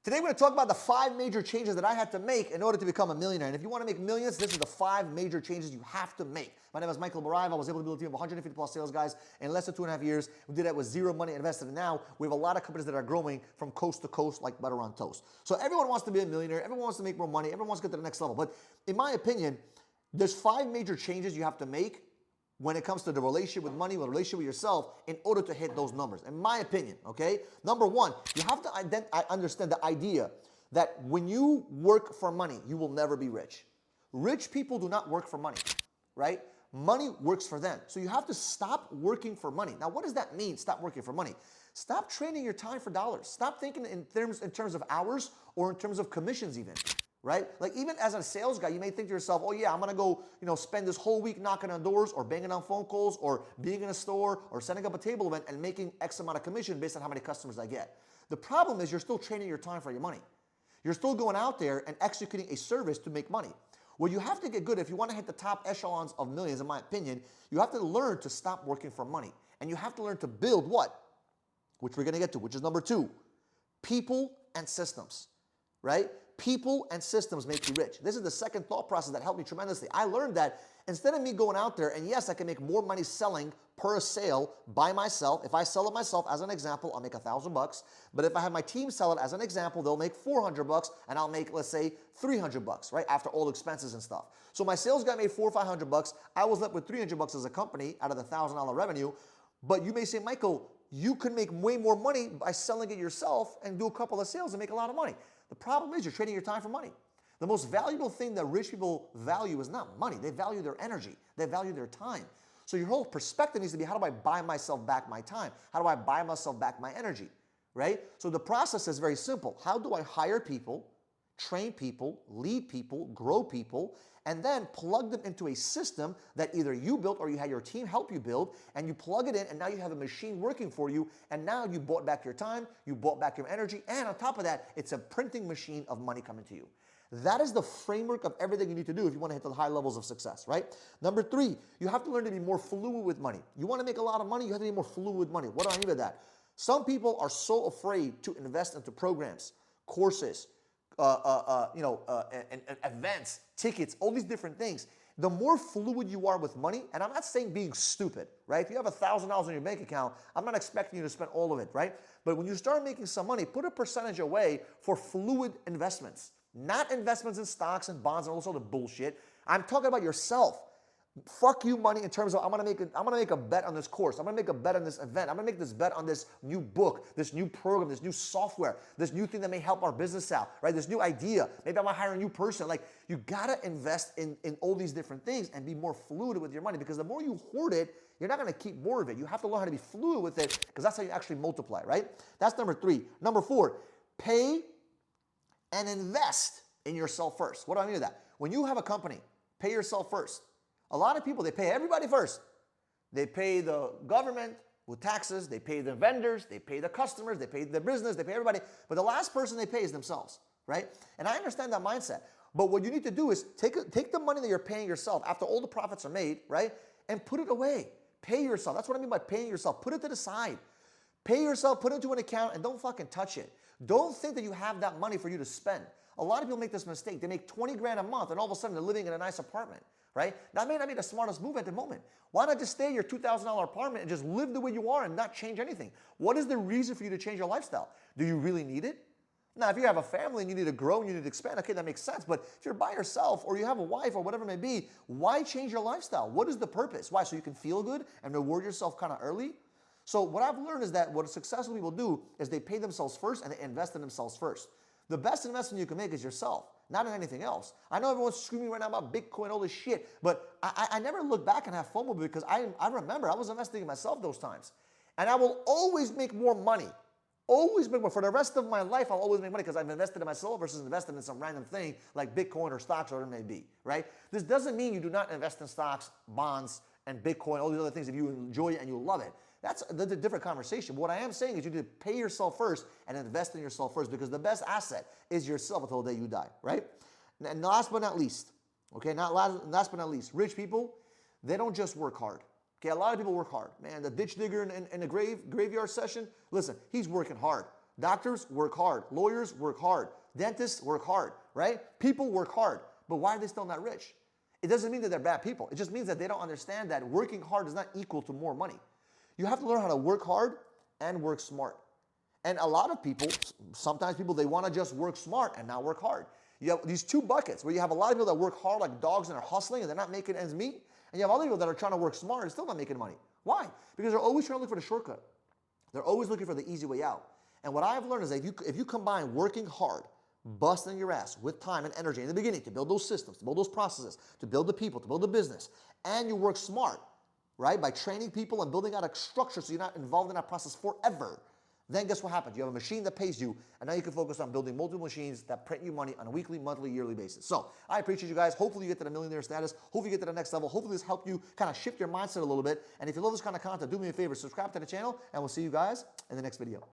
Today we're going to talk about the 5 major changes that I had to make in order to become a millionaire. And if you want to make millions, this is the 5 major changes you have to make. My name is Michael Baraiv. I was able to build a team of 150 plus sales guys in less than 2.5 years. We did that with zero money invested. And now we have a lot of companies that are growing from coast to coast like butter on toast. So everyone wants to be a millionaire. Everyone wants to make more money. Everyone wants to get to the next level. But in my opinion, there's 5 major changes you have to make when it comes to the relationship with money, the relationship with yourself, in order to hit those numbers. In my opinion, okay? Number 1, you have to understand the idea that when you work for money, you will never be rich. Rich people do not work for money, right? Money works for them. So you have to stop working for money. Now, what does that mean, stop working for money? Stop trading your time for dollars. Stop thinking in terms of hours or in terms of commissions even, right? Like even as a sales guy, you may think to yourself, oh yeah, I'm gonna go, spend this whole week knocking on doors or banging on phone calls or being in a store or setting up a table event and making X amount of commission based on how many customers I get. The problem is you're still trading your time for your money. You're still going out there and executing a service to make money. Well, you have to get good. If you want to hit the top echelons of millions, in my opinion, you have to learn to stop working for money. And you have to learn to build what? Which we're going to get to, which is number 2, people and systems, right? People and systems make you rich. This is the second thought process that helped me tremendously. I learned that instead of me going out there, and yes, I can make more money selling per sale by myself. If I sell it myself, as an example, I'll make $1,000. But if I have my team sell it as an example, they'll make $400 and I'll make, let's say, $300, right? After all expenses and stuff. So my sales guy made $400 or $500. I was left with $300 as a company out of the $1,000 revenue. But you may say, Michael, you could make way more money by selling it yourself and do a couple of sales and make a lot of money. The problem is you're trading your time for money. The most valuable thing that rich people value is not money. They value their energy. They value their time. So your whole perspective needs to be, how do I buy myself back my time? How do I buy myself back my energy, right? So the process is very simple. How do I hire people, train people, lead people, grow people, and then plug them into a system that either you built or you had your team help you build, and you plug it in, and now you have a machine working for you, and now you bought back your time, you bought back your energy, and on top of that, it's a printing machine of money coming to you. That is the framework of everything you need to do if you want to hit the high levels of success, right? Number 3, you have to learn to be more fluid with money. You want to make a lot of money, you have to be more fluid with money. What do I mean by that? Some people are so afraid to invest into programs, courses, events, tickets, all these different things. The more fluid you are with money, and I'm not saying being stupid, right? If you have $1,000 in your bank account, I'm not expecting you to spend all of it, right? But when you start making some money, put a percentage away for fluid investments. Not investments in stocks and bonds and all this other bullshit. I'm talking about yourself. Fuck you money in terms of I'm gonna make a bet on this course. I'm gonna make a bet on this event. I'm gonna make this bet on this new book, this new program, this new software, this new thing that may help our business out, right? This new idea. Maybe I'm gonna hire a new person. Like, you gotta invest in all these different things and be more fluid with your money, because the more you hoard it, you're not gonna keep more of it. You have to learn how to be fluid with it, because that's how you actually multiply, right? That's number 3. Number 4, pay and invest in yourself first. What do I mean by that? When you have a company, pay yourself first. A lot of people, they pay everybody first. They pay the government with taxes, they pay the vendors, they pay the customers, they pay the business, they pay everybody. But the last person they pay is themselves, right? And I understand that mindset. But what you need to do is take the money that you're paying yourself after all the profits are made, right? And put it away. Pay yourself. That's what I mean by paying yourself. Put it to the side. Pay yourself, put it into an account, and don't fucking touch it. Don't think that you have that money for you to spend. A lot of people make this mistake. They make 20 grand a month, and all of a sudden they're living in a nice apartment, right? That may not be the smartest move at the moment. Why not just stay in your $2,000 apartment and just live the way you are and not change anything? What is the reason for you to change your lifestyle? Do you really need it? Now, if you have a family and you need to grow and you need to expand, okay, that makes sense. But if you're by yourself or you have a wife or whatever it may be, why change your lifestyle? What is the purpose? Why? So you can feel good and reward yourself kind of early? So what I've learned is that what successful people do is they pay themselves first and they invest in themselves first. The best investment you can make is yourself, not in anything else. I know everyone's screaming right now about Bitcoin, all this shit, but I never look back and have FOMO, because I remember I was investing in myself those times. And I will always make more money. Always make more. For the rest of my life, I'll always make money because I've invested in myself versus invested in some random thing like Bitcoin or stocks or whatever it may be, right? This doesn't mean you do not invest in stocks, bonds, and Bitcoin, all these other things if you enjoy it and you love it. That's a different conversation. What I am saying is you need to pay yourself first and invest in yourself first, because the best asset is yourself until the day you die, right? And last but not least, okay, last but not least, rich people, they don't just work hard. Okay, a lot of people work hard. Man, the ditch digger in the graveyard session, listen, he's working hard. Doctors work hard. Lawyers work hard. Dentists work hard, right? People work hard. But why are they still not rich? It doesn't mean that they're bad people. It just means that they don't understand that working hard is not equal to more money. You have to learn how to work hard and work smart. And a lot of people, sometimes people, they want to just work smart and not work hard. You have these two buckets where you have a lot of people that work hard like dogs and are hustling and they're not making ends meet. And you have other people that are trying to work smart and still not making money. Why? Because they're always trying to look for the shortcut. They're always looking for the easy way out. And what I've learned is that if you combine working hard, busting your ass with time and energy in the beginning to build those systems, to build those processes, to build the people, to build the business, and you work smart, right, by training people and building out a structure so you're not involved in that process forever, then guess what happens? You have a machine that pays you, and now you can focus on building multiple machines that print you money on a weekly, monthly, yearly basis. So I appreciate you guys. Hopefully you get to the millionaire status. Hopefully you get to the next level. Hopefully this helped you kind of shift your mindset a little bit. And if you love this kind of content, do me a favor, subscribe to the channel, and we'll see you guys in the next video.